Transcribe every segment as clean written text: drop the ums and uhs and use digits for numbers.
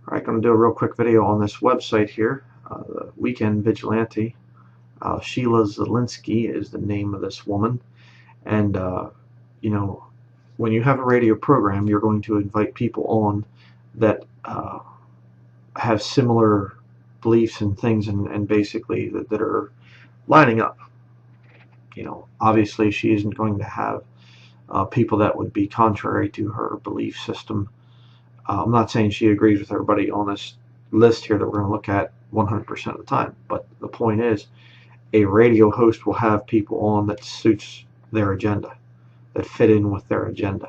Alright, going to do a real quick video on this website here, the Weekend Vigilante. Sheila Zielinski is the name of this woman, and you know, when you have a radio program, you're going to invite people on that have similar beliefs and things, and basically that are lining up. Obviously she isn't going to have people that would be contrary to her belief system. I'm not saying she agrees with everybody on this list here that we're going to look at 100% of the time, but the point is, a radio host will have people on that suits their agenda, that fit in with their agenda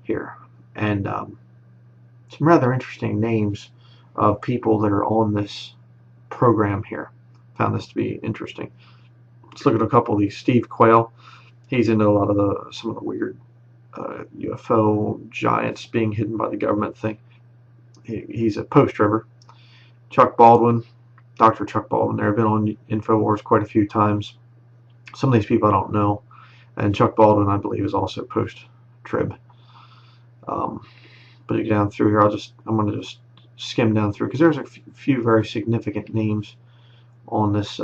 here. And some rather interesting names of people that are on this program here. Found this to be interesting. Let's look at a couple of these. Steve Quayle, he's into a lot of some of the weird UFO giants being hidden by the government thing. He's a post-tribber. Chuck Baldwin, Dr. Chuck Baldwin, they've been on InfoWars quite a few times. Some of these people I don't know, and Chuck Baldwin, I believe, is also post-trib. But you get down through here, I'm going to just skim down through, because there's a few very significant names on this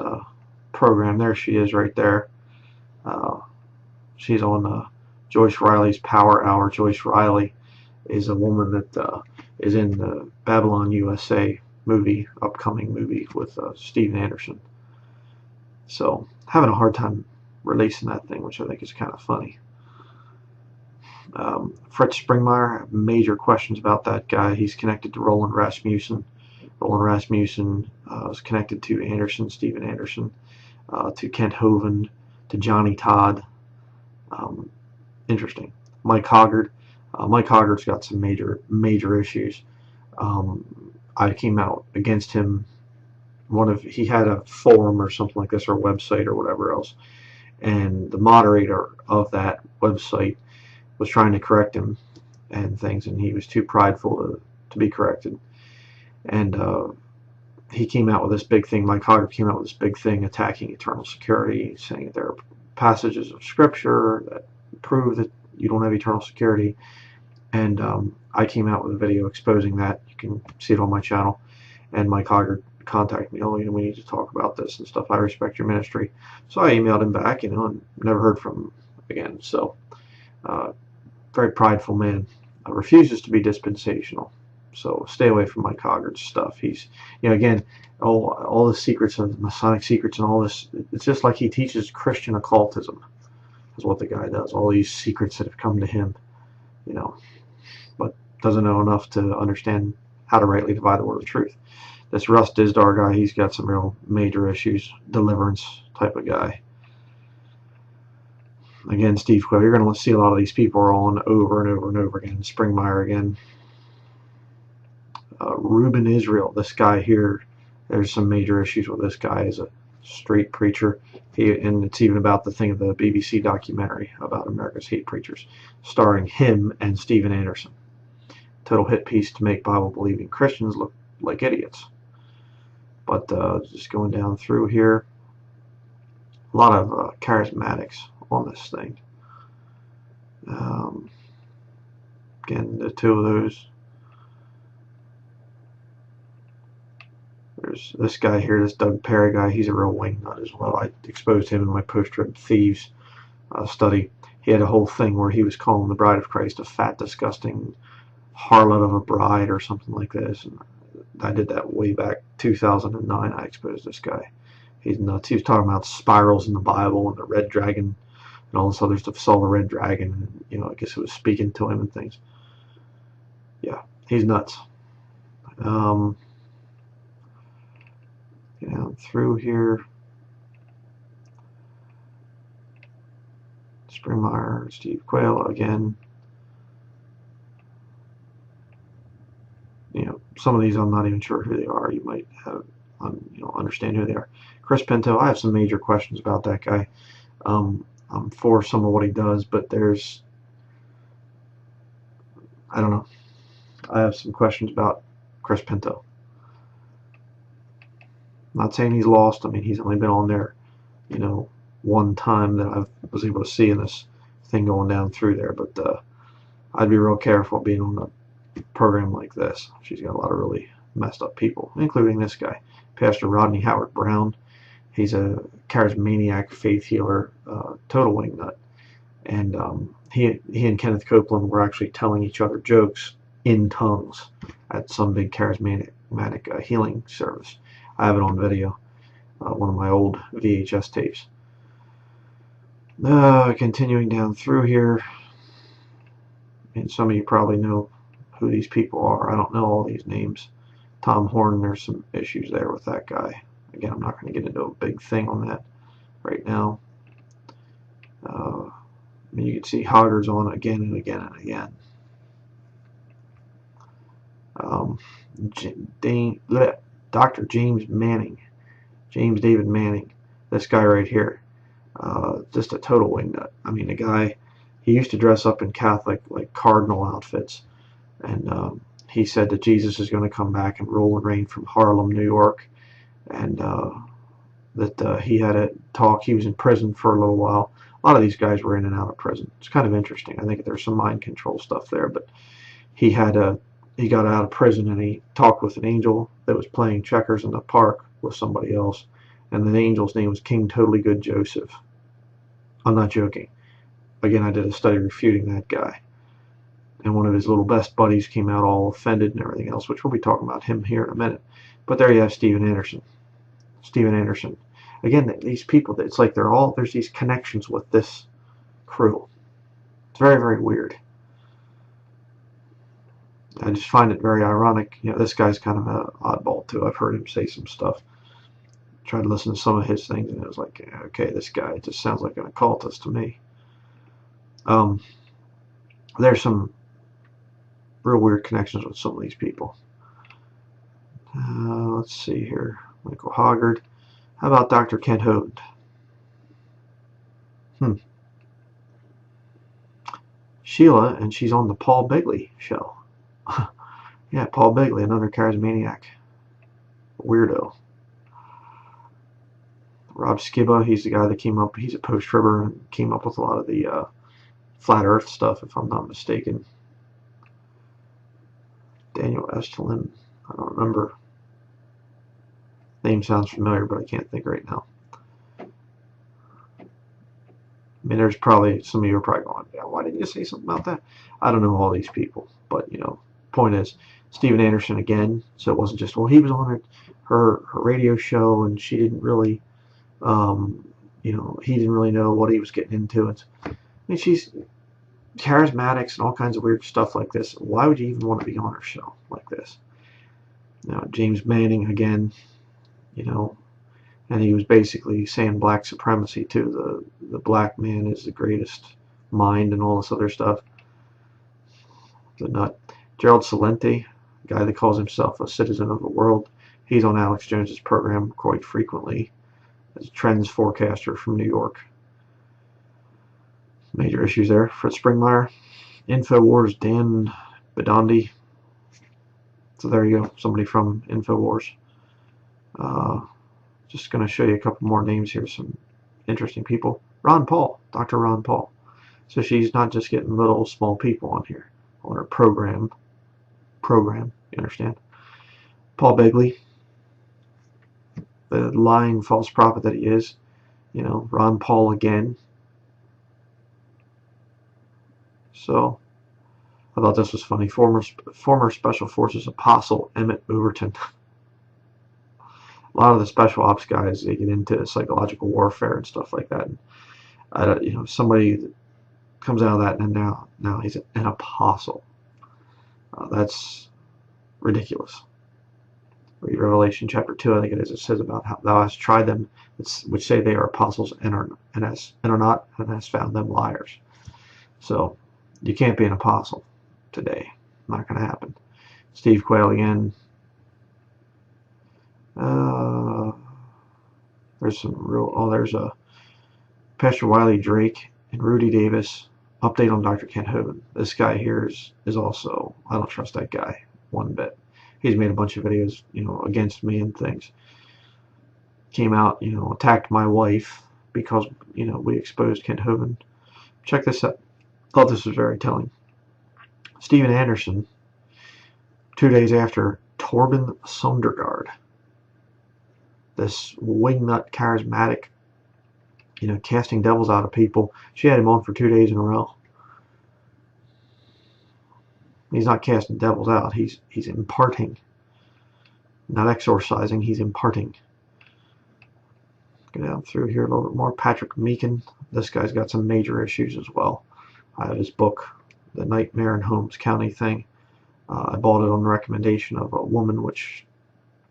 program. There she is right there. She's on Joyce Riley's Power Hour. Joyce Riley is a woman that is in the Babylon USA movie, upcoming movie with Steven Anderson. So having a hard time releasing that thing, which I think is kind of funny. Fritz Springmeier, major questions about that guy. He's connected to Roland Rasmussen. Roland Rasmussen is connected to Anderson, Steven Anderson, to Kent Hovind, to Johnny Todd. Interesting. Mike Hoggard. Mike Hoggard's got some major issues. I came out against him. He had a forum or something like this, or a website or whatever else, and the moderator of that website was trying to correct him and things, and he was too prideful to be corrected. And he came out with this big thing. Mike Hoggard came out with this big thing attacking eternal security, saying that there are passages of scripture that prove that you don't have eternal security. And I came out with a video exposing that. You can see it on my channel. And Mike Hoggard contacted me. Oh, we need to talk about this and stuff. I respect your ministry. So I emailed him back, and never heard from him again. So, very prideful man. Refuses to be dispensational. So stay away from Mike Hoggard's stuff. He's, again, all the secrets of the Masonic secrets and all this. It's just like he teaches Christian occultism, is what the guy does. All these secrets that have come to him, but doesn't know enough to understand how to rightly divide the word of truth. This Russ Dizdar guy, he's got some real major issues, deliverance type of guy. Again, Steve Quayle, you're going to see a lot of these people are on over and over and over again. Springmeier again. Reuben Israel, this guy here, there's some major issues with this guy as a straight preacher. And it's even about the thing of the BBC documentary about America's hate preachers, starring him and Steven Anderson. Total hit piece to make Bible-believing Christians look like idiots. But just going down through here, a lot of charismatics on this thing. Again, the two of those. There's this guy here, this Doug Perry guy. He's a real wingnut as well. I exposed him in my post-trib thieves study. He had a whole thing where he was calling the Bride of Christ a fat, disgusting harlot of a bride or something like this. And I did that way back 2009. I exposed this guy. He's nuts. He was talking about spirals in the Bible and the red dragon and all this other stuff. Saw the red dragon, and I guess it was speaking to him and things. Yeah, he's nuts. Get down through here. Springmeier, Steve Quayle again. Some of these I'm not even sure who they are. You might have, understand who they are. Chris Pinto, I have some major questions about that guy. I'm for some of what he does, but I don't know. I have some questions about Chris Pinto. I'm not saying he's lost. I mean, he's only been on there, one time that I was able to see in this thing going down through there. But I'd be real careful being on the program like this. She's got a lot of really messed up people, including this guy, Pastor Rodney Howard Brown. He's a charismaniac, faith healer, total wingnut. And he and Kenneth Copeland were actually telling each other jokes in tongues at some big charismatic healing service. I have it on video, one of my old VHS tapes. Continuing down through here, and some of you probably know who these people are. I don't know all these names. Tom Horn, there's some issues there with that guy. Again, I'm not going to get into a big thing on that right now. You can see Hoggard's on again and again and again. Dr. James Manning, James David Manning, this guy right here, just a total wingnut. I mean, the guy, he used to dress up in Catholic like cardinal outfits, and he said that Jesus is going to come back and rule and reign from Harlem, New York, and that he had a talk. He was in prison for a little while. A lot of these guys were in and out of prison. It's kind of interesting. I think there's some mind control stuff there, but he got out of prison and he talked with an angel that was playing checkers in the park with somebody else, and the angel's name was King Totally Good Joseph. I'm not joking. Again, I did a study refuting that guy, and one of his little best buddies came out all offended and everything else, which we'll be talking about him here in a minute. But there you have Steven Anderson. Steven Anderson. Again, these people, it's like there's these connections with this crew. It's very, very weird. I just find it very ironic. You know, this guy's kind of an oddball too. I've heard him say some stuff. Tried to listen to some of his things, and it was like, okay, this guy just sounds like an occultist to me. There's some real weird connections with some of these people. Let's see here. Michael Hoggard. How about Dr. Kent Hovind? Sheila, and she's on the Paul Begley show. Yeah, Paul Begley, another charismaniac. Weirdo. Rob Skiba, he's the guy that came up, he's a post-tribber and came up with a lot of the flat earth stuff, if I'm not mistaken. Daniel Estelin, I don't remember. Name sounds familiar, but I can't think right now. I mean, there's probably, some of you are probably going, yeah, why didn't you say something about that? I don't know all these people, but, you know, point is, Steven Anderson again, so it wasn't just, well, he was on her radio show and she didn't really, you know, he didn't really know what he was getting into. I mean, she's charismatics and all kinds of weird stuff like this. Why would you even want to be on her show like this? Now, James Manning again, you know, and he was basically saying black supremacy too. The black man is the greatest mind and all this other stuff. The nut. Gerald Celente, a guy that calls himself a citizen of the world. He's on Alex Jones's program quite frequently as a trends forecaster from New York. Major issues there. Fritz Springmeier. InfoWars, Dan Bidondi. So there you go, somebody from InfoWars. Just going to show you a couple more names here, some interesting people. Ron Paul, Dr. Ron Paul. So she's not just getting little small people on here, on her program, you understand? Paul Begley, the lying false prophet that he is, you know, Ron Paul again. So I thought this was funny. Former Special Forces Apostle Emmett Overton. A lot of the special ops guys, they get into psychological warfare and stuff like that. And you know, somebody comes out of that, and now he's an apostle. That's ridiculous. Read Revelation chapter 2, I think it is. It says about how thou hast tried them, which say they are apostles and are not, and hast found them liars. So you can't be an apostle today. Not going to happen. Steve Quayle again. There's some real. Oh, there's a Pastor Wiley Drake and Rudy Davis. Update on Dr. Kent Hovind. This guy here is also. I don't trust that guy one bit. He's made a bunch of videos, you know, against me and things. Came out, you know, attacked my wife because, you know, we exposed Kent Hovind. Check this out. Thought this was very telling. Steven Anderson 2 days after Torben Sundergaard, this wingnut charismatic, casting devils out of people. She had him on for 2 days in a row. He's not casting devils out. He's imparting, not exorcising. He's imparting. Go down through here a little bit more. Patrick Meekin. This guy's got some major issues as well. I have his book, The Nightmare in Holmes County thing. I bought it on the recommendation of a woman, which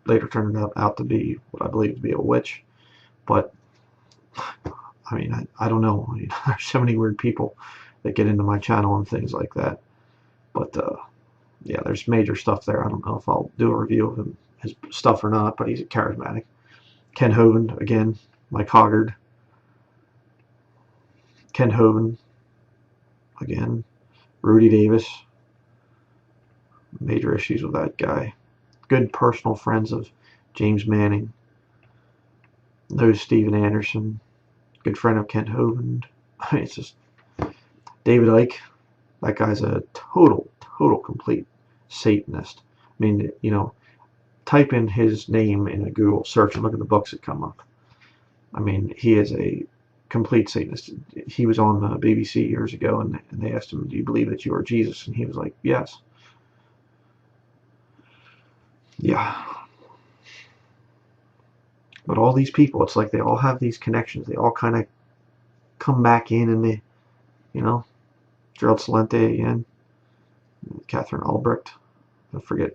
later turned out to be what I believe to be a witch. But I mean, I don't know. I mean, there's so many weird people that get into my channel and things like that. But yeah, there's major stuff there. I don't know if I'll do a review of his stuff or not, but he's charismatic. Ken Hovind, again, Mike Hoggard. Ken Hovind, again. Rudy Davis. Major issues with that guy. Good personal friends of James Manning. Knows Steven Anderson. Good friend of Ken Hovind. I mean, it's just David Icke. That guy's a total complete Satanist. I mean, type in his name in a Google search and look at the books that come up. I mean, he is a complete Satanist. He was on BBC years ago, and they asked him, "Do you believe that you are Jesus?" And he was like, "Yes." Yeah. But all these people, it's like they all have these connections. They all kind of come back in, and they, Gerald Celente again, Catherine Albrecht. I forget,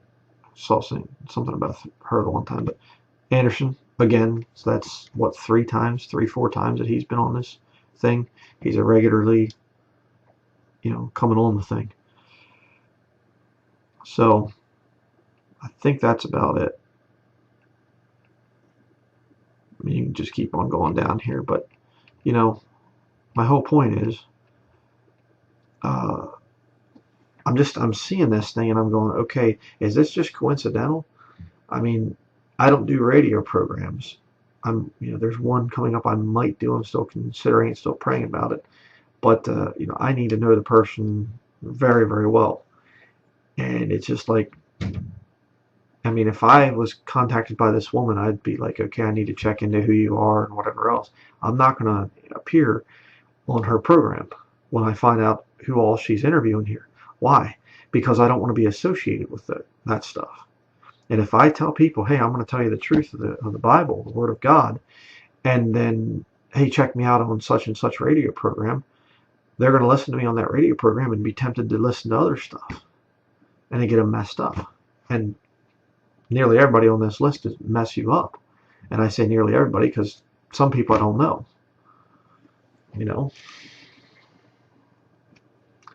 saw something about her the one time, but Anderson again. So that's what 4 times that he's been on this thing. He's a regularly, coming on the thing. So I think that's about it. I mean, you can just keep on going down here, but my whole point is, I'm seeing this thing and I'm going, okay, is this just coincidental? I mean, I don't do radio programs. There's one coming up I might do. I'm still considering it, still praying about it. But, I need to know the person very, very well. And it's just like, I mean, if I was contacted by this woman, I'd be like, okay, I need to check into who you are and whatever else. I'm not going to appear on her program when I find out who all she's interviewing here. Why? Because I don't want to be associated with that stuff. And if I tell people, hey, I'm going to tell you the truth of the Bible, the Word of God, and then, hey, check me out on such and such radio program, they're going to listen to me on that radio program and be tempted to listen to other stuff. And they get them messed up. And nearly everybody on this list is mess you up. And I say nearly everybody because some people I don't know.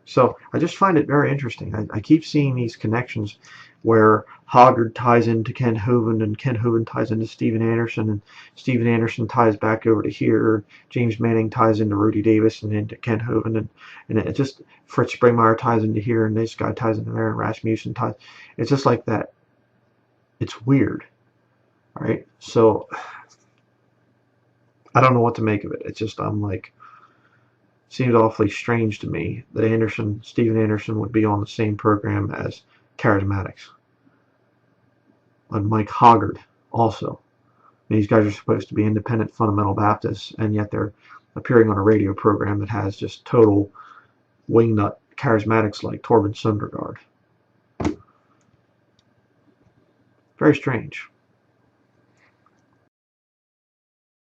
So I just find it very interesting. I keep seeing these connections where Hoggard ties into Ken Hovind, and Ken Hovind ties into Steven Anderson, and Steven Anderson ties back over to here. James Manning ties into Rudy Davis and into Ken Hovind, and it just Fritz Springmeier ties into here, and this guy ties into there, and Rasmussen ties. It's just like that. It's weird, right? So I don't know what to make of it. It's just I'm like, seems awfully strange to me that Steven Anderson would be on the same program as Charismatics. And Mike Hoggard also. These guys are supposed to be independent fundamental Baptists, and yet they're appearing on a radio program that has just total wingnut charismatics like Torben Sundergaard. Very strange.